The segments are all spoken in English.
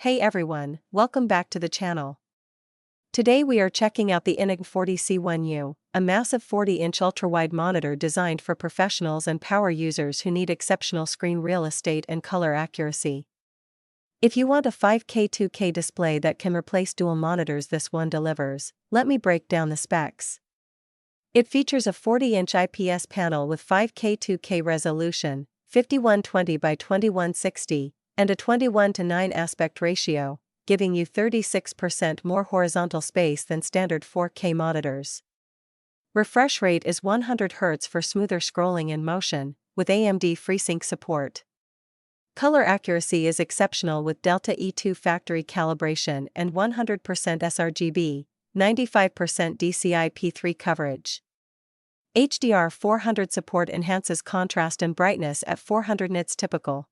Hey everyone, welcome back to the channel. Today we are checking out the INNOCN 40C1U, a massive 40-inch ultrawide monitor designed for professionals and power users who need exceptional screen real estate and color accuracy. If you want a 5K 2K display that can replace dual monitors, this one delivers. Let me break down the specs. It features a 40-inch IPS panel with 5K 2K resolution, 5120 by 2160, and a 21:9 aspect ratio, giving you 36% more horizontal space than standard 4K monitors. Refresh rate is 100 Hz for smoother scrolling and motion, with AMD FreeSync support. Color accuracy is exceptional with Delta E2 factory calibration and 100% sRGB, 95% DCI P3 coverage. HDR 400 support enhances contrast and brightness at 400 nits typical.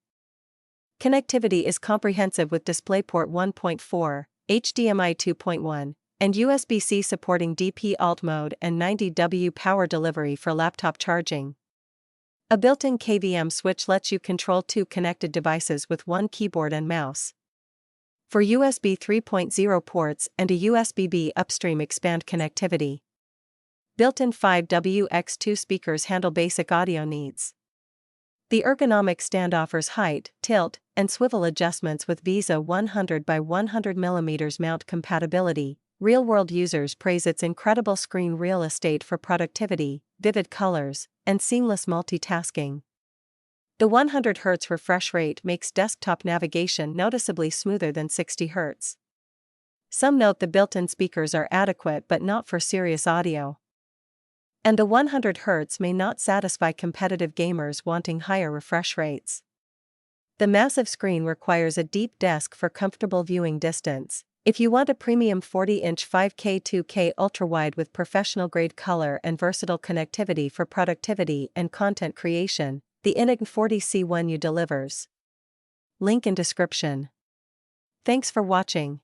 Connectivity is comprehensive with DisplayPort 1.4, HDMI 2.1, and USB-C supporting DP Alt mode and 90W power delivery for laptop charging. A built-in KVM switch lets you control two connected devices with one keyboard and mouse. For USB 3.0 ports and a USB-B upstream expand connectivity. Built-in 5W/X2 speakers handle basic audio needs. The ergonomic stand offers height, tilt, and swivel adjustments with VESA 100 by 100mm mount compatibility. Real-world users praise its incredible screen real estate for productivity, vivid colors, and seamless multitasking. The 100 Hz refresh rate makes desktop navigation noticeably smoother than 60 Hz. Some note the built-in speakers are adequate but not for serious audio. And the 100 Hz may not satisfy competitive gamers wanting higher refresh rates. The massive screen requires a deep desk for comfortable viewing distance. If you want a premium 40-inch 5K 2K ultrawide with professional-grade color and versatile connectivity for productivity and content creation, the INNOCN 40C1U delivers. Link in description. Thanks for watching.